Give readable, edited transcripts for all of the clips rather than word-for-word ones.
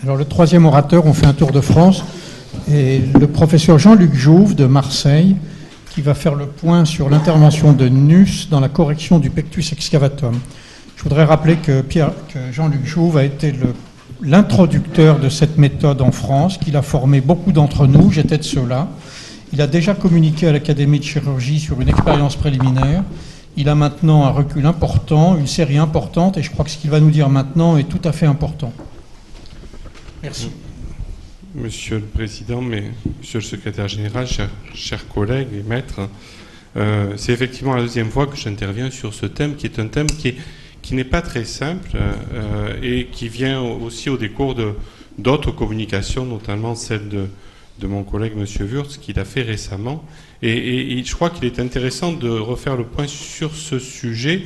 Alors le troisième orateur, on fait un tour de France, et le professeur Jean-Luc Jouve de Marseille, qui va faire le point sur l'intervention de NUS dans la correction du pectus excavatum. Je voudrais rappeler que Jean-Luc Jouve a été l'introducteur de cette méthode en France, qu'il a formé beaucoup d'entre nous, j'étais de ceux-là. Il a déjà communiqué à l'Académie de chirurgie sur une expérience préliminaire. Il a maintenant un recul important, une série importante, et je crois que ce qu'il va nous dire maintenant est tout à fait important. Merci. Monsieur le Président, Monsieur le Secrétaire Général, chers collègues et maîtres, c'est effectivement la deuxième fois que j'interviens sur ce thème, qui est un thème qui n'est pas très simple et qui vient aussi au décours d'autres communications, notamment celle de mon collègue Monsieur Wurtz, qu'il a fait récemment. Et je crois qu'il est intéressant de refaire le point sur ce sujet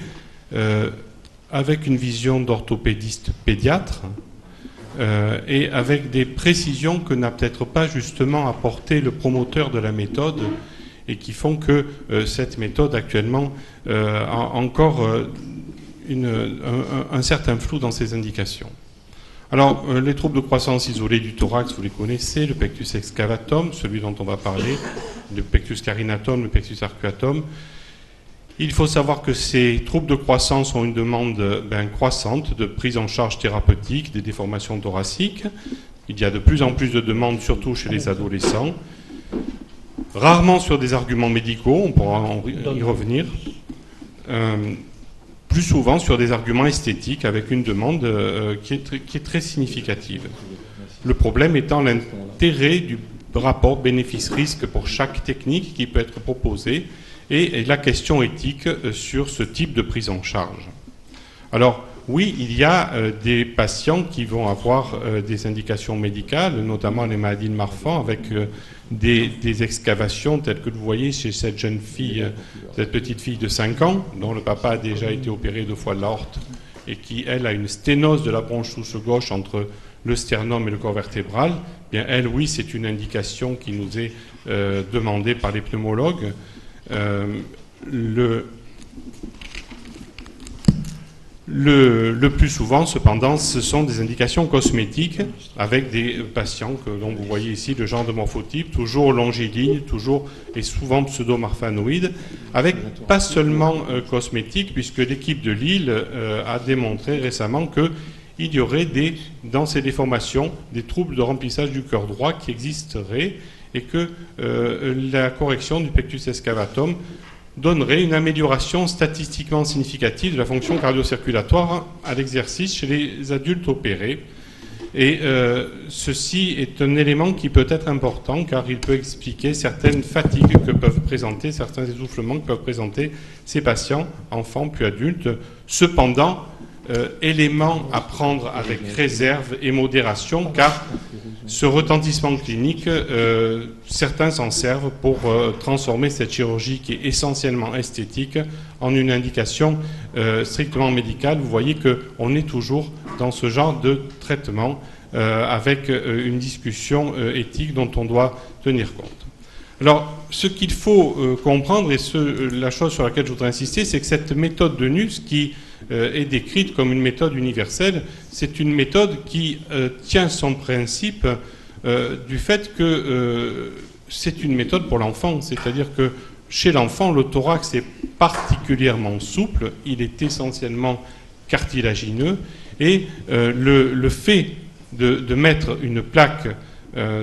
avec une vision d'orthopédiste pédiatre et avec des précisions que n'a peut-être pas justement apporté le promoteur de la méthode et qui font que cette méthode actuellement a encore un certain flou dans ses indications. Alors, les troubles de croissance isolés du thorax, vous les connaissez, le pectus excavatum, celui dont on va parler, le pectus carinatum, le pectus arcuatum. Il faut savoir que ces troubles de croissance ont une demande croissante de prise en charge thérapeutique des déformations thoraciques. Il y a de plus en plus de demandes, surtout chez les adolescents. Rarement sur des arguments médicaux, on pourra y revenir. Plus souvent sur des arguments esthétiques avec une demande qui est très significative. Le problème étant l'intérêt du rapport bénéfice-risque pour chaque technique qui peut être proposée et la question éthique sur ce type de prise en charge. Alors, oui, il y a des patients qui vont avoir des indications médicales, notamment les maladies de Marfan, avec des excavations telles que vous voyez chez cette jeune fille, cette petite fille de 5 ans, dont le papa a déjà été opéré 2 fois de l'aorte et qui, elle, a une sténose de la bronche souche gauche entre le sternum et le corps vertébral. Bien, elle, oui, c'est une indication qui nous est demandée par les pneumologues. Le plus souvent, cependant, ce sont des indications cosmétiques avec des patients que dont vous voyez ici le genre de morphotype, toujours longiligne, toujours et souvent pseudo-marfanoïde, avec pas seulement cosmétique, puisque l'équipe de Lille a démontré récemment qu'il y aurait dans ces déformations des troubles de remplissage du cœur droit qui existeraient et que la correction du pectus excavatum donnerait une amélioration statistiquement significative de la fonction cardio-circulatoire à l'exercice chez les adultes opérés. Et ceci est un élément qui peut être important car il peut expliquer certaines fatigues que peuvent présenter, certains essoufflements que peuvent présenter ces patients, enfants puis adultes. Cependant, élément à prendre avec réserve et modération car ce retentissement clinique, certains s'en servent pour transformer cette chirurgie qui est essentiellement esthétique en une indication strictement médicale. Vous voyez qu'on est toujours dans ce genre de traitement avec une discussion éthique dont on doit tenir compte. Alors, ce qu'il faut comprendre, et la chose sur laquelle je voudrais insister, c'est que cette méthode de NUS qui est décrite comme une méthode universelle, c'est une méthode qui tient son principe du fait que c'est une méthode pour l'enfant, c'est-à-dire que chez l'enfant, le thorax est particulièrement souple, il est essentiellement cartilagineux, et le fait de mettre une plaque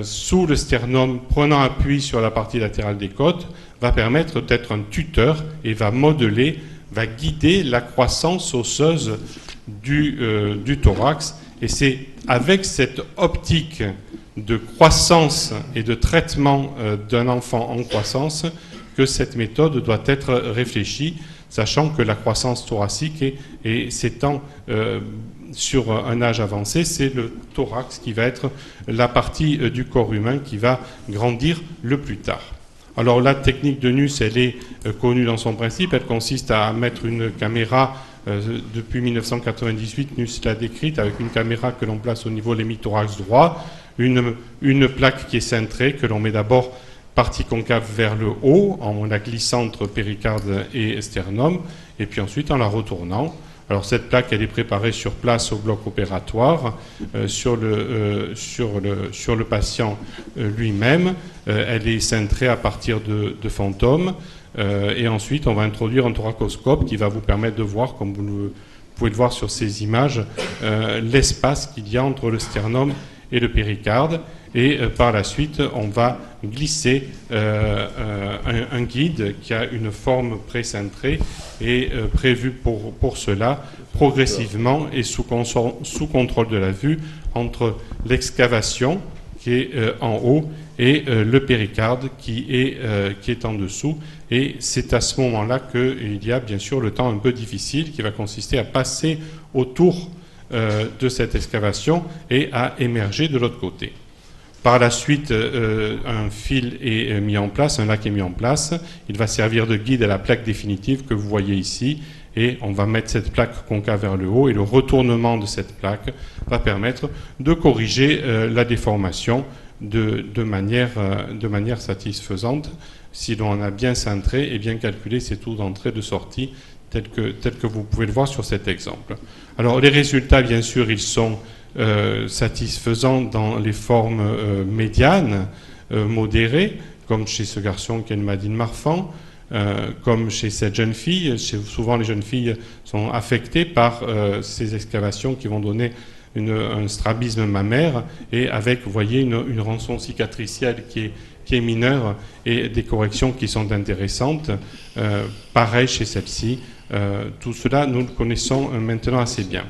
sous le sternum, prenant appui sur la partie latérale des côtes, va permettre d'être un tuteur et va modeler, va guider la croissance osseuse du thorax. Et c'est avec cette optique de croissance et de traitement d'un enfant en croissance que cette méthode doit être réfléchie, sachant que la croissance thoracique s'étend sur un âge avancé, c'est le thorax qui va être la partie du corps humain qui va grandir le plus tard. Alors la technique de NUS, elle est connue dans son principe, elle consiste à mettre une caméra, depuis 1998, NUS l'a décrite, avec une caméra que l'on place au niveau de l'hémithorax droit, une plaque qui est cintrée, que l'on met d'abord partie concave vers le haut, en la glissant entre péricarde et sternum, et puis ensuite en la retournant, Alors cette plaque, elle est préparée sur place au bloc opératoire, sur le patient lui-même. Elle est cintrée à partir de fantômes. Et ensuite, on va introduire un thoracoscope qui va vous permettre de voir, comme vous pouvez le voir sur ces images, l'espace qu'il y a entre le sternum et le péricarde. Et par la suite, on va glisser un guide qui a une forme précintrée et prévu pour cela, progressivement et sous contrôle de la vue, entre l'excavation qui est en haut et le péricarde qui est en dessous. Et c'est à ce moment-là qu'il y a bien sûr le temps un peu difficile qui va consister à passer autour de cette excavation et à émerger de l'autre côté. Par la suite, un fil est mis en place, un lac est mis en place. Il va servir de guide à la plaque définitive que vous voyez ici. Et on va mettre cette plaque concave vers le haut. Et le retournement de cette plaque va permettre de corriger la déformation de manière satisfaisante. Si l'on a bien cintré et bien calculé ces taux d'entrée de sortie, tels que vous pouvez le voir sur cet exemple. Alors les résultats, bien sûr, ils sont satisfaisant dans les formes médianes, modérées, comme chez ce garçon qui est une Madine Marfan, comme chez cette jeune fille. Souvent, les jeunes filles sont affectées par ces excavations qui vont donner un strabisme mammaire et avec, vous voyez, une rançon cicatricielle qui est mineure et des corrections qui sont intéressantes. Pareil chez celle-ci. Tout cela, nous le connaissons maintenant assez bien.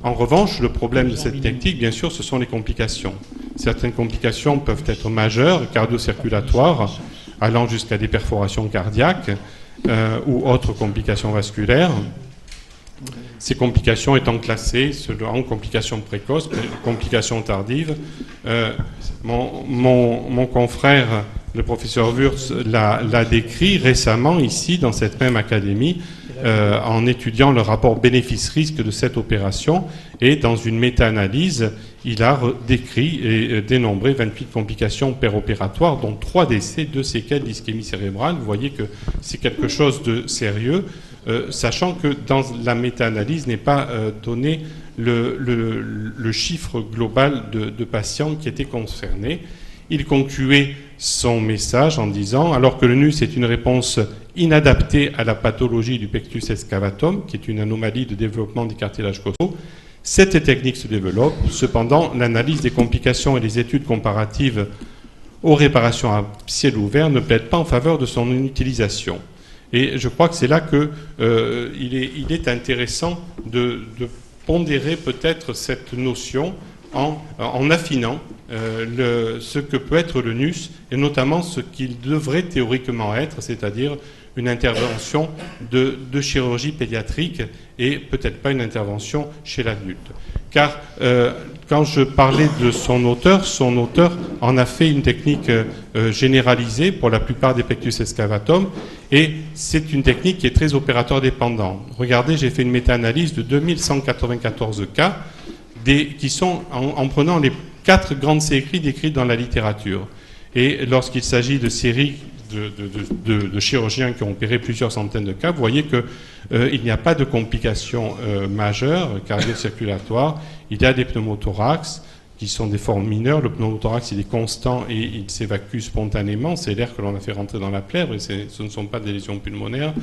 En revanche, le problème de cette technique, bien sûr, ce sont les complications. Certaines complications peuvent être majeures, cardio-circulatoires, allant jusqu'à des perforations cardiaques ou autres complications vasculaires. Ces complications étant classées en complications précoces, complications tardives. Mon confrère, le professeur Wurtz, l'a décrit récemment ici, dans cette même académie, en étudiant le rapport bénéfice-risque de cette opération. Et dans une méta-analyse, il a décrit et dénombré 28 complications péropératoires, dont 3 décès, 2 séquelles d'ischémie cérébrale. Vous voyez que c'est quelque chose de sérieux, sachant que dans la méta-analyse n'est pas donné le chiffre global de patients qui étaient concernés. Il concluait son message en disant « Alors que le NUS est une réponse inadaptée à la pathologie du pectus excavatum, qui est une anomalie de développement des cartilages costaux, cette technique se développe. Cependant, l'analyse des complications et les études comparatives aux réparations à ciel ouvert ne plaident pas en faveur de son utilisation. » Et je crois que c'est là qu'il est intéressant de pondérer peut-être cette notion en affinant ce que peut être le NUS et notamment ce qu'il devrait théoriquement être, c'est-à-dire une intervention de chirurgie pédiatrique et peut-être pas une intervention chez l'adulte. Car quand je parlais de son auteur en a fait une technique généralisée pour la plupart des pectus excavatum et c'est une technique qui est très opérateur dépendant. Regardez, j'ai fait une méta-analyse de 2194 cas qui sont en prenant les 4 grandes séries décrites dans la littérature. Et lorsqu'il s'agit de séries de chirurgiens qui ont opéré plusieurs centaines de cas, vous voyez qu'il n'y a pas de complications majeures cardio-circulatoires. Il y a des pneumothorax qui sont des formes mineures. Le pneumothorax, il est constant et il s'évacue spontanément. C'est l'air que l'on a fait rentrer dans la plèvre et ce ne sont pas des lésions pulmonaires.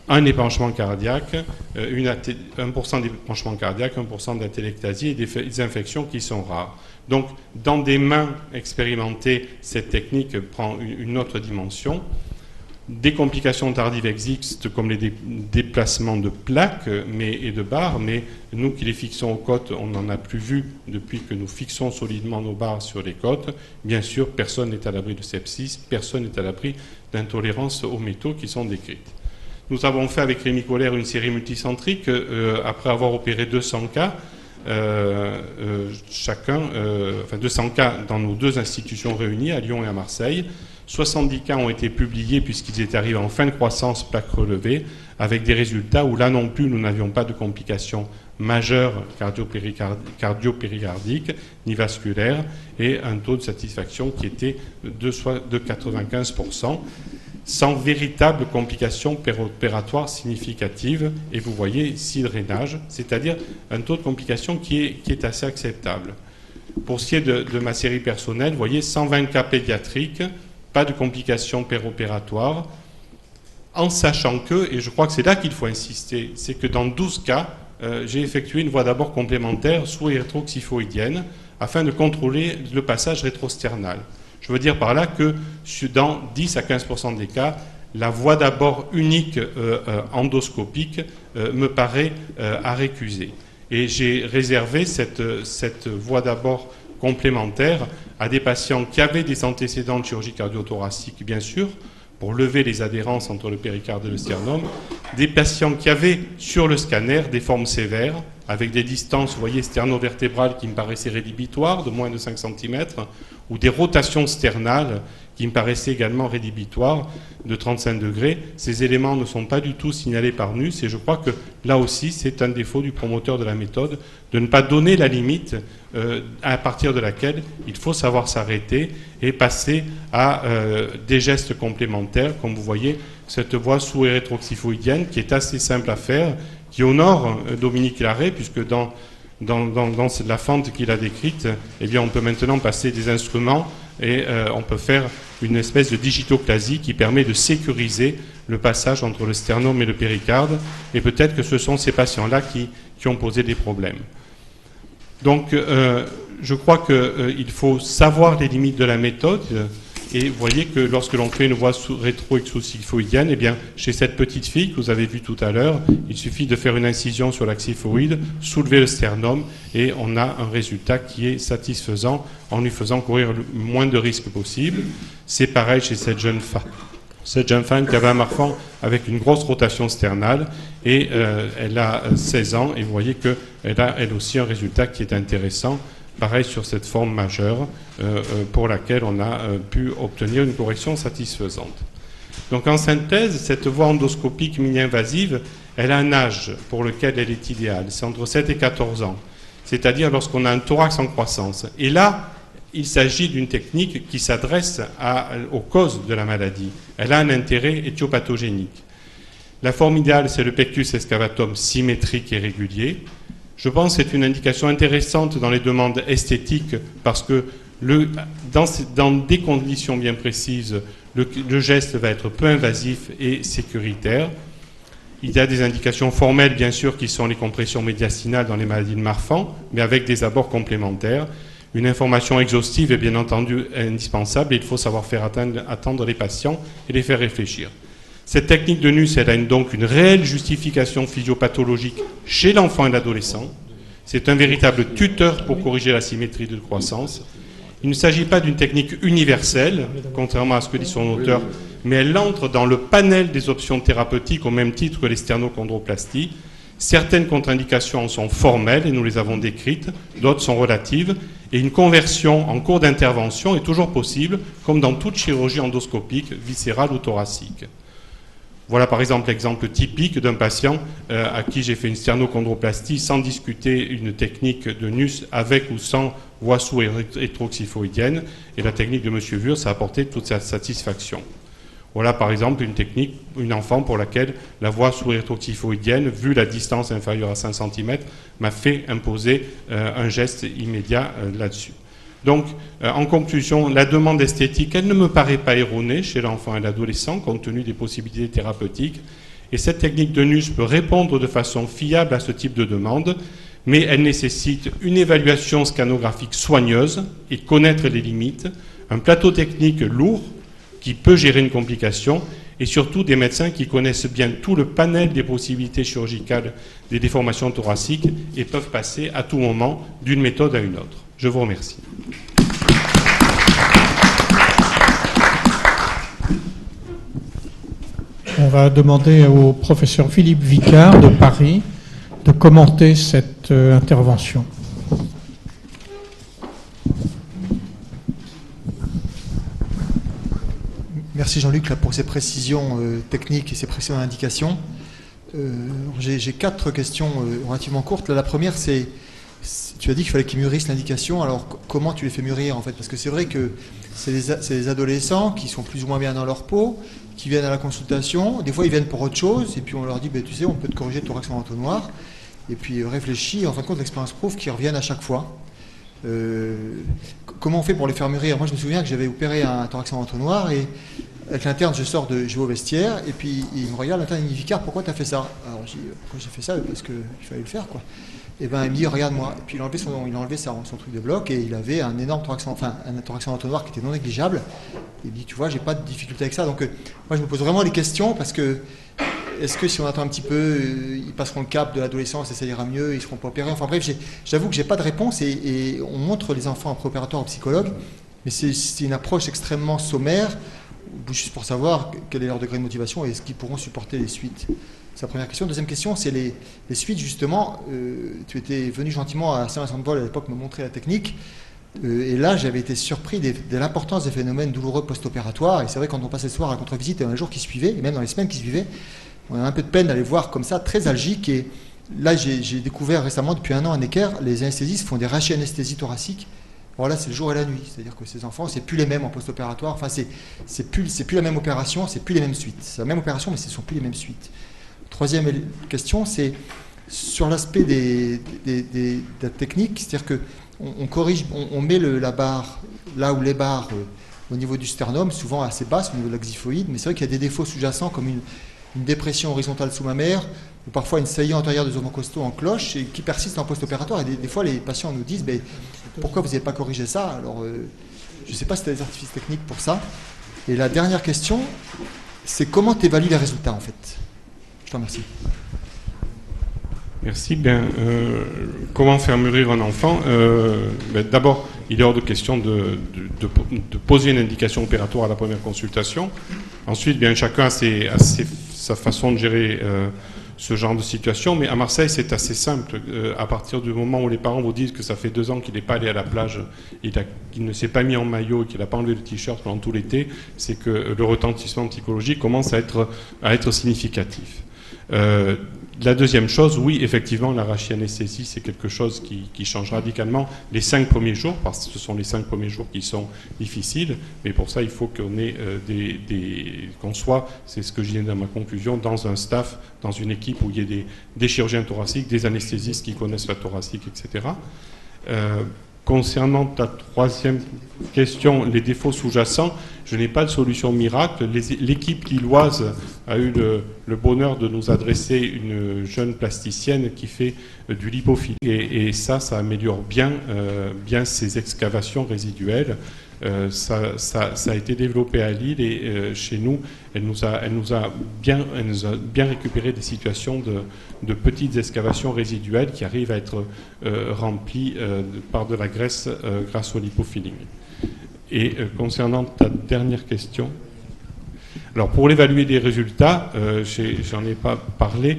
Un épanchement cardiaque, 1% d'épanchement cardiaque, 1% d'intellectasie et des infections qui sont rares. Donc, dans des mains expérimentées, cette technique prend une autre dimension. Des complications tardives existent, comme les déplacements de plaques et de barres, mais nous qui les fixons aux côtes, on n'en a plus vu depuis que nous fixons solidement nos barres sur les côtes. Bien sûr, personne n'est à l'abri de sepsis, personne n'est à l'abri d'intolérances aux métaux qui sont décrites. Nous avons fait avec Rémi Colère une série multicentrique après avoir opéré 200 cas, 200 cas dans nos 2 institutions réunies, à Lyon et à Marseille. 70 cas ont été publiés puisqu'ils étaient arrivés en fin de croissance, plaque relevée, avec des résultats où là non plus nous n'avions pas de complications majeures cardio-péricardiques ni vasculaires et un taux de satisfaction qui était de 95%. sans véritable complication péropératoire significative. Et vous voyez ici le drainage, c'est-à-dire un taux de complication qui est assez acceptable. Pour ce qui est de ma série personnelle, vous voyez 120 cas pédiatriques, pas de complications péropératoires, en sachant que, et je crois que c'est là qu'il faut insister, c'est que dans 12 cas, j'ai effectué une voie d'abord complémentaire sous-rétroxyphoïdienne afin de contrôler le passage rétrosternal. Je veux dire par là que dans 10 à 15% des cas, la voie d'abord unique endoscopique me paraît à récuser. Et j'ai réservé cette voie d'abord complémentaire à des patients qui avaient des antécédents de chirurgie cardio-thoracique, bien sûr, pour lever les adhérences entre le péricarde et le sternum, des patients qui avaient sur le scanner des formes sévères, avec des distances, vous voyez, sterno-vertébrales qui me paraissaient rédhibitoires, de moins de 5 cm, ou des rotations sternales qui me paraissaient également rédhibitoires, de 35 degrés. Ces éléments ne sont pas du tout signalés par NUS, et je crois que là aussi, c'est un défaut du promoteur de la méthode, de ne pas donner la limite à partir de laquelle il faut savoir s'arrêter et passer à des gestes complémentaires, comme vous voyez, cette voie sous-rétroxyphoïdienne qui est assez simple à faire, qui honore Dominique Larrey, puisque dans la fente qu'il a décrite, eh bien, on peut maintenant passer des instruments et on peut faire une espèce de digitoclasie qui permet de sécuriser le passage entre le sternum et le péricarde, et peut-être que ce sont ces patients-là qui ont posé des problèmes. Donc, je crois qu'il faut savoir les limites de la méthode. Et vous voyez que lorsque l'on fait une voie rétroxyphoïdienne, eh bien, chez cette petite fille que vous avez vue tout à l'heure, il suffit de faire une incision sur l'axe xyphoïde, soulever le sternum, et on a un résultat qui est satisfaisant en lui faisant courir le moins de risques possible. C'est pareil chez cette jeune femme qui avait un marfan avec une grosse rotation sternale, et elle a 16 ans, et vous voyez qu'elle a elle aussi un résultat qui est intéressant. Pareil sur cette forme majeure pour laquelle on a pu obtenir une correction satisfaisante. Donc en synthèse, cette voie endoscopique mini-invasive, elle a un âge pour lequel elle est idéale. C'est entre 7 et 14 ans, c'est-à-dire lorsqu'on a un thorax en croissance. Et là, il s'agit d'une technique qui s'adresse aux causes de la maladie. Elle a un intérêt éthiopathogénique. La forme idéale, c'est le pectus excavatum symétrique et régulier. Je pense que c'est une indication intéressante dans les demandes esthétiques parce que dans des conditions bien précises, le geste va être peu invasif et sécuritaire. Il y a des indications formelles, bien sûr, qui sont les compressions médiastinales dans les maladies de Marfan, mais avec des abords complémentaires. Une information exhaustive est bien entendu indispensable et il faut savoir faire attendre les patients et les faire réfléchir. Cette technique de NUS, elle a donc une réelle justification physiopathologique chez l'enfant et l'adolescent. C'est un véritable tuteur pour corriger la symétrie de croissance. Il ne s'agit pas d'une technique universelle, contrairement à ce que dit son auteur, mais elle entre dans le panel des options thérapeutiques au même titre que les sternocondroplasties. Certaines contre-indications en sont formelles et nous les avons décrites, d'autres sont relatives, et une conversion en cours d'intervention est toujours possible, comme dans toute chirurgie endoscopique, viscérale ou thoracique. Voilà par exemple l'exemple typique d'un patient à qui j'ai fait une sternocondroplastie sans discuter une technique de NUS avec ou sans voie sous-rétroxyphoïdienne, et la technique de M. Wurz a apporté toute sa satisfaction. Voilà par exemple une enfant pour laquelle la voie sous-rétroxyphoïdienne, vu la distance inférieure à 5 cm, m'a fait imposer un geste immédiat là-dessus. Donc, en conclusion, la demande esthétique, elle ne me paraît pas erronée chez l'enfant et l'adolescent, compte tenu des possibilités thérapeutiques. Et cette technique de NUS peut répondre de façon fiable à ce type de demande, mais elle nécessite une évaluation scanographique soigneuse et connaître les limites, un plateau technique lourd qui peut gérer une complication, et surtout des médecins qui connaissent bien tout le panel des possibilités chirurgicales des déformations thoraciques et peuvent passer à tout moment d'une méthode à une autre. Je vous remercie. On va demander au professeur Philippe Vicard de Paris de commenter cette intervention. Merci Jean-Luc pour ces précisions techniques et ces précisions d'indication. J'ai 4 questions relativement courtes. La première, c'est tu as dit qu'il fallait qu'ils mûrissent l'indication. Alors, comment tu les fais mûrir, en fait? Parce que c'est vrai que c'est les adolescents qui sont plus ou moins bien dans leur peau, qui viennent à la consultation. Des fois, ils viennent pour autre chose, et puis on leur dit, tu sais, on peut te corriger le thorax en entonnoir. Et puis, réfléchis. En fin de compte, l'expérience prouve qu'ils reviennent à chaque fois. Comment on fait pour les faire mûrir? Moi, je me souviens que j'avais opéré un thorax en entonnoir, et avec l'interne, je vais au vestiaire, et puis il me regarde, l'interne, il me dit, Vicard, pourquoi tu as fait ça? Alors, je dis, pourquoi j'ai fait ça? Parce qu'il fallait le faire, quoi. Et ben il me dit, regarde-moi. Et puis il a enlevé son truc de bloc, et il avait un énorme thorax en entonnoir qui était non négligeable. Il me dit, tu vois, j'ai pas de difficulté avec ça. Donc moi je me pose vraiment les questions, parce que est-ce que si on attend un petit peu, ils passeront le cap de l'adolescence et ça ira mieux, ils seront pas opérés? Enfin bref, j'avoue que j'ai pas de réponse, et on montre les enfants en préopératoire aux psychologues, mais c'est une approche extrêmement sommaire, juste pour savoir quel est leur degré de motivation et est-ce qu'ils pourront supporter les suites. C'est la première question. Deuxième question, c'est les suites, justement. Tu étais venu gentiment à Saint-Vincent-de-Paul à l'époque me montrer la technique. Et là, j'avais été surpris de l'importance des phénomènes douloureux post-opératoires. Et c'est vrai, quand on passait le soir à la contre-visite, un jour qui suivait, et même dans les semaines qui suivaient, on avait un peu de peine à les voir comme ça, très algiques. Et là, j'ai découvert récemment, depuis 1 an à Necker, les anesthésistes font des rachianesthésies thoraciques. Alors là, c'est le jour et la nuit. C'est-à-dire que ces enfants, c'est plus les mêmes en post-opératoire. Enfin, c'est plus la même opération, c'est plus les mêmes suites. C'est la même opération, mais ce ne sont plus les mêmes suites. Troisième question, c'est sur l'aspect de la technique, c'est-à-dire qu'on corrige, on met la barre là où les barres au niveau du sternum, souvent assez basse, au niveau de la xiphoïde, mais c'est vrai qu'il y a des défauts sous-jacents comme une dépression horizontale sous-mammaire, ou parfois une saillie antérieure des omoplates costaux en cloche, et qui persiste en post-opératoire. Et des fois, les patients nous disent, pourquoi vous n'avez pas corrigé ça? Alors, je ne sais pas si tu as des artifices techniques pour ça. Et la dernière question, c'est comment tu évalues les résultats, en fait? Je te remercie. Merci. Comment faire mûrir un enfant? D'abord, il est hors de question de poser une indication opératoire à la première consultation. Ensuite, chacun a sa façon de gérer ce genre de situation. Mais à Marseille, c'est assez simple. À partir du moment où les parents vous disent que ça fait 2 ans qu'il n'est pas allé à la plage, qu'il ne s'est pas mis en maillot et qu'il n'a pas enlevé le t-shirt pendant tout l'été, c'est que le retentissement psychologique commence à être significatif. La deuxième chose, oui, effectivement, la rachianesthésie, c'est quelque chose qui change radicalement les 5 premiers jours, parce que ce sont les 5 premiers jours qui sont difficiles, mais pour ça, il faut qu'on ait qu'on soit, c'est ce que je disais dans ma conclusion, dans un staff, dans une équipe où il y ait des chirurgiens thoraciques, des anesthésistes qui connaissent la thoracique, etc. Concernant ta troisième question, les défauts sous-jacents, je n'ai pas de solution miracle. L'équipe lilloise a eu le bonheur de nous adresser une jeune plasticienne qui fait du lipophilie. Et ça améliore bien ces excavations résiduelles. Ça a été développé à Lille et chez nous, elle nous a bien récupéré des situations de petites excavations résiduelles qui arrivent à être remplies par de la graisse grâce au lipofilling. Et concernant ta dernière question, alors pour l'évaluer des résultats, j'en ai pas parlé.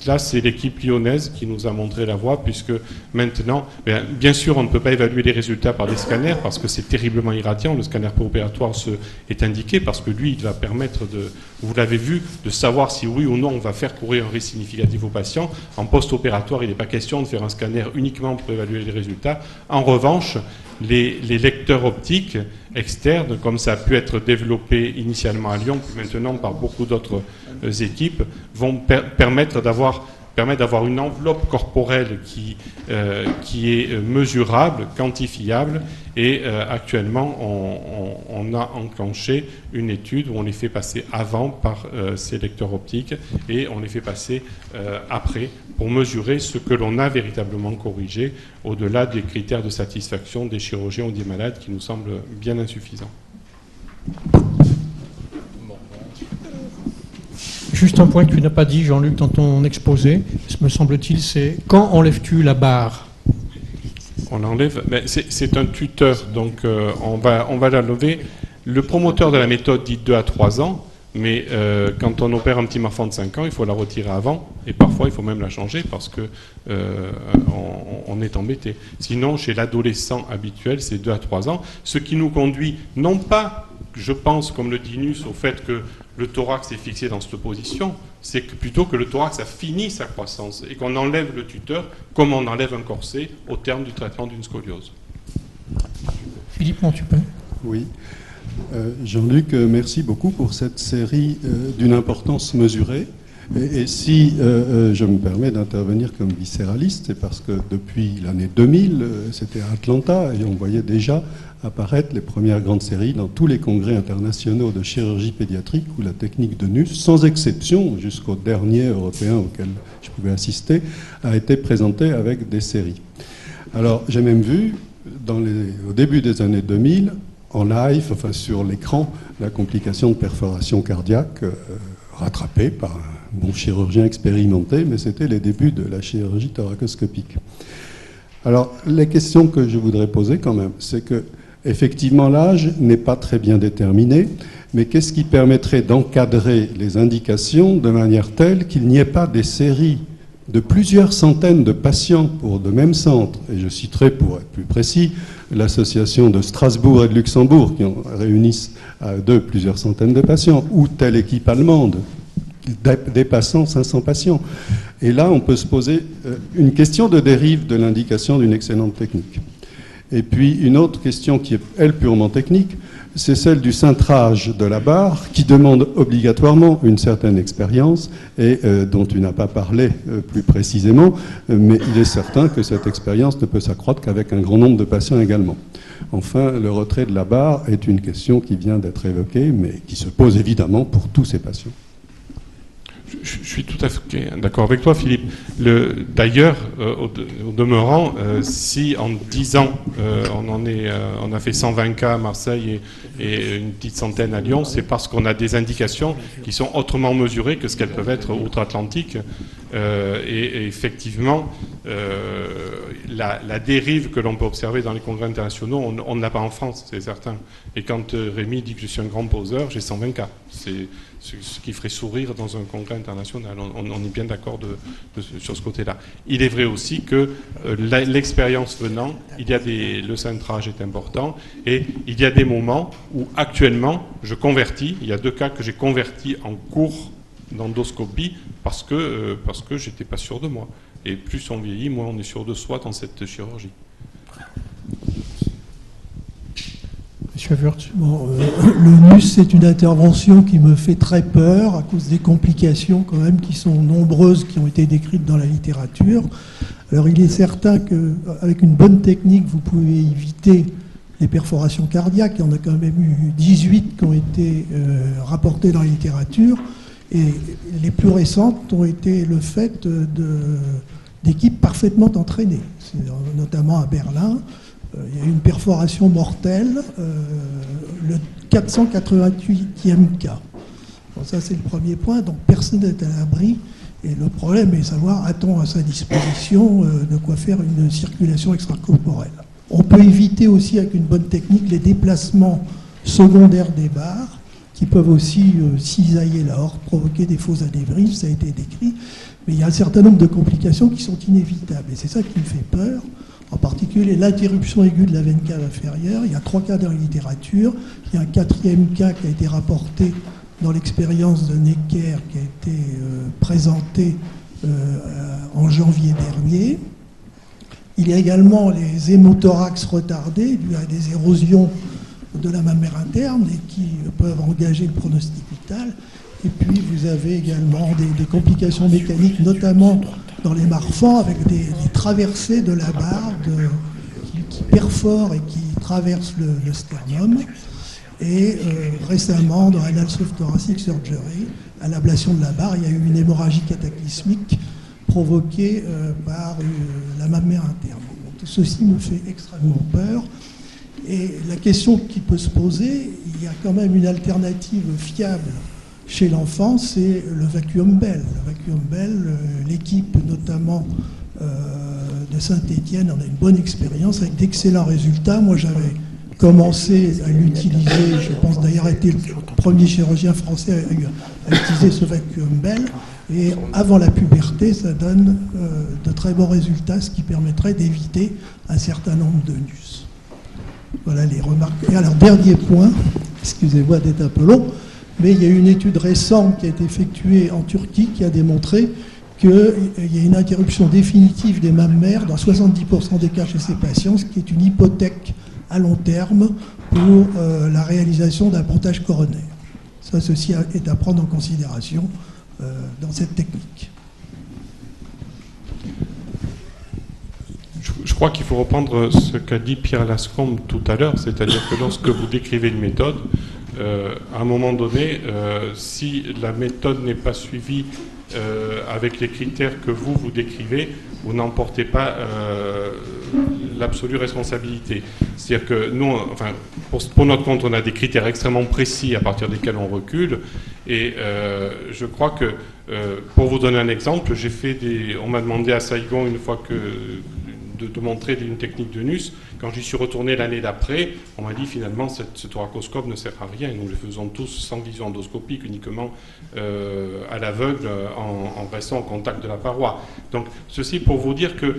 Là, c'est l'équipe lyonnaise qui nous a montré la voie, puisque maintenant, bien sûr, on ne peut pas évaluer les résultats par des scanners, parce que c'est terriblement irradiant. Le scanner préopératoire est indiqué, parce que lui, il va permettre vous l'avez vu, de savoir si oui ou non on va faire courir un risque significatif au patient. En post-opératoire, il n'est pas question de faire un scanner uniquement pour évaluer les résultats. En revanche, les lecteurs optiques externes, comme ça a pu être développé initialement à Lyon, puis maintenant par beaucoup d'autres équipes, vont permettre d'avoir une enveloppe corporelle qui est mesurable, quantifiable, et actuellement on a enclenché une étude où on les fait passer avant par ces lecteurs optiques et on les fait passer après pour mesurer ce que l'on a véritablement corrigé au-delà des critères de satisfaction des chirurgiens ou des malades qui nous semblent bien insuffisants. Juste un point que tu n'as pas dit, Jean-Luc, dans ton exposé, me semble-t-il, c'est quand enlèves-tu la barre? On enlève, c'est un tuteur, donc on va la lever. Le promoteur de la méthode dit 2 à 3 ans, mais quand on opère un petit enfant de 5 ans, il faut la retirer avant, et parfois il faut même la changer parce que on est embêté. Sinon, chez l'adolescent habituel, c'est 2 à 3 ans, ce qui nous conduit non pas je pense, comme le dit Nus, au fait que le thorax est fixé dans cette position, c'est que plutôt que le thorax a fini sa croissance et qu'on enlève le tuteur comme on enlève un corset au terme du traitement d'une scoliose. Philippe Montupin. Oui. Jean-Luc, merci beaucoup pour cette série d'une importance mesurée. Et si je me permets d'intervenir comme viscéraliste, c'est parce que depuis l'année 2000, c'était à Atlanta et on voyait déjà apparaître les premières grandes séries dans tous les congrès internationaux de chirurgie pédiatrique où la technique de Nus, sans exception, jusqu'au dernier européen auquel je pouvais assister, a été présentée avec des séries. Alors j'ai même vu, au début des années 2000, en live, enfin sur l'écran, la complication de perforation cardiaque rattrapée par un bon chirurgien expérimenté, mais c'était les débuts de la chirurgie thoracoscopique. Alors, les questions que je voudrais poser quand même, c'est que, effectivement, l'âge n'est pas très bien déterminé, mais qu'est-ce qui permettrait d'encadrer les indications de manière telle qu'il n'y ait pas des séries de plusieurs centaines de patients pour le même centre, et je citerai, pour être plus précis, l'association de Strasbourg et de Luxembourg, qui réunissent à d'eux plusieurs centaines de patients, ou telle équipe allemande, dépassant 500 patients. Et là, on peut se poser une question de dérive de l'indication d'une excellente technique. Et puis, une autre question qui est, elle, purement technique, c'est celle du cintrage de la barre, qui demande obligatoirement une certaine expérience et dont tu n'as pas parlé plus précisément, mais il est certain que cette expérience ne peut s'accroître qu'avec un grand nombre de patients également. Enfin, le retrait de la barre est une question qui vient d'être évoquée, mais qui se pose évidemment pour tous ces patients. Je suis tout à fait d'accord avec toi, Philippe. D'ailleurs, au demeurant, si en 10 ans, on a fait 120 cas à Marseille et une petite centaine à Lyon, c'est parce qu'on a des indications qui sont autrement mesurées que ce qu'elles peuvent être outre-Atlantique. Et effectivement, la dérive que l'on peut observer dans les congrès internationaux, on ne l'a pas en France, c'est certain. Et quand Rémi dit que je suis un grand poseur, j'ai 120 cas. C'est ce qui ferait sourire dans un congrès international. On est bien d'accord sur ce côté-là. Il est vrai aussi que l'expérience venant, le cintrage est important et il y a des moments où actuellement je convertis. Il y a 2 cas que j'ai convertis en cours d'endoscopie parce que j'étais pas sûr de moi. Et plus on vieillit, moins on est sûr de soi dans cette chirurgie. Monsieur Wurtz. Bon, le NUS, c'est une intervention qui me fait très peur à cause des complications quand même qui sont nombreuses, qui ont été décrites dans la littérature. Alors il est certain qu'avec une bonne technique, vous pouvez éviter les perforations cardiaques. Il y en a quand même eu 18 qui ont été rapportées dans la littérature. Et les plus récentes ont été le fait d'équipes parfaitement entraînées, notamment à Berlin. Il y a eu une perforation mortelle, le 488e cas. Bon, ça, c'est le premier point. Donc, personne n'est à l'abri. Et le problème est de savoir, a-t-on à sa disposition de quoi faire une circulation extracorporelle. On peut éviter aussi, avec une bonne technique, les déplacements secondaires des barres, qui peuvent aussi cisailler l'aorte, provoquer des fausses anévrismes, ça a été décrit. Mais il y a un certain nombre de complications qui sont inévitables. Et c'est ça qui me fait peur. En particulier l'interruption aiguë de la veine cave inférieure. Il y a 3 cas dans la littérature. Il y a un 4e cas qui a été rapporté dans l'expérience de Necker qui a été présentée en janvier dernier. Il y a également les hémothorax retardés dus à des érosions de la mammaire interne et qui peuvent engager le pronostic vital. Et puis vous avez également des complications mécaniques, notamment dans les marfans, avec des traversées de la barre qui perforent et qui traversent le sternum. Et récemment, dans Annals of Thoracic Surgery, à l'ablation de la barre, il y a eu une hémorragie cataclysmique provoquée par la mammaire interne. Donc, tout ceci me fait extrêmement peur. Et la question qui peut se poser, il y a quand même une alternative fiable chez l'enfant, c'est le vacuum Bell. Le vacuum Bell, l'équipe notamment de Saint-Étienne en a une bonne expérience avec d'excellents résultats. Moi, j'avais commencé à l'utiliser, je pense d'ailleurs été le premier chirurgien français à utiliser ce vacuum Bell. Et avant la puberté, ça donne de très bons résultats, ce qui permettrait d'éviter un certain nombre de nus. Voilà les remarques. Et alors, dernier point, excusez-moi d'être un peu long, mais il y a eu une étude récente qui a été effectuée en Turquie qui a démontré qu'il y a une interruption définitive des mammaires dans 70% des cas chez ces patients, ce qui est une hypothèque à long terme pour la réalisation d'un pontage coronaire. Ça, ceci est à prendre en considération dans cette technique. Je crois qu'il faut reprendre ce qu'a dit Pierre Lascombe tout à l'heure, c'est-à-dire que lorsque vous décrivez une méthode, à un moment donné, si la méthode n'est pas suivie avec les critères que vous décrivez, vous n'en portez pas l'absolue responsabilité. C'est-à-dire que nous, enfin, pour notre compte, on a des critères extrêmement précis à partir desquels on recule. Et je crois que, pour vous donner un exemple, on m'a demandé à Saigon une fois de montrer une technique de NUS. Quand j'y suis retourné l'année d'après, on m'a dit finalement ce thoracoscope ne sert à rien. Nous le faisons tous sans vision endoscopique, uniquement à l'aveugle, en restant en contact de la paroi. Donc ceci pour vous dire que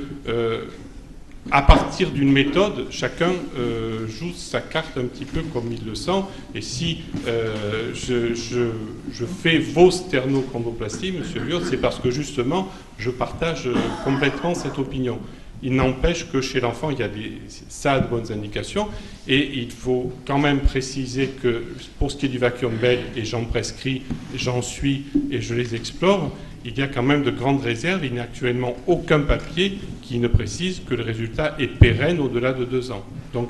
à partir d'une méthode, chacun joue sa carte un petit peu comme il le sent. Et si je fais vos sternocondroplasties, Monsieur Liot, c'est parce que justement, je partage complètement cette opinion. Il n'empêche que chez l'enfant, ça a de bonnes indications. Et il faut quand même préciser que pour ce qui est du vacuum Bell, et j'en prescris, j'en suis et je les explore, il y a quand même de grandes réserves. Il n'y a actuellement aucun papier qui ne précise que le résultat est pérenne au-delà de 2 ans. Donc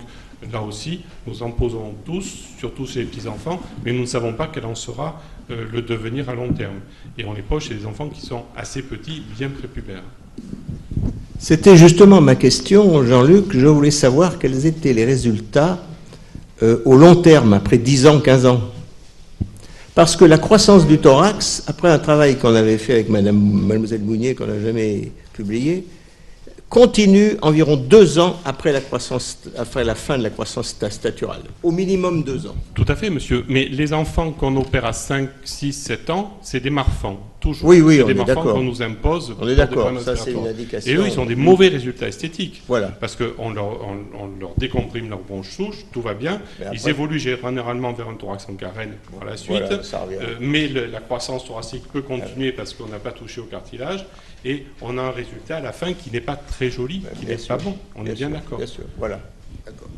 là aussi, nous en posons tous, surtout chez les petits-enfants, mais nous ne savons pas quel en sera le devenir à long terme. Et on les pose chez des enfants qui sont assez petits, bien prépubères. C'était justement ma question, Jean-Luc. Je voulais savoir quels étaient les résultats au long terme, après 10 ans, 15 ans. Parce que la croissance du thorax, après un travail qu'on avait fait avec Mademoiselle Mounier, qu'on n'a jamais publié, continue environ 2 ans après la fin de la croissance staturale. Au minimum 2 ans. Tout à fait, monsieur. Mais les enfants qu'on opère à 5, 6, 7 ans, c'est des marfans. Toujours. Oui, c'est on des est marfans d'accord. qu'on nous impose. On est d'accord, ça c'est une indication. Et eux, ils ont des mauvais résultats esthétiques. Voilà. Parce qu'on leur décomprime leur bronche souche, tout va bien. Après, ils évoluent généralement vers un thorax en carène par la suite. Voilà, ça revient. Mais la croissance thoracique peut continuer parce qu'on n'a pas touché au cartilage. Et on a un résultat à la fin qui n'est pas très joli, qui n'est pas bon. On est bien d'accord. Bien sûr, voilà. D'accord.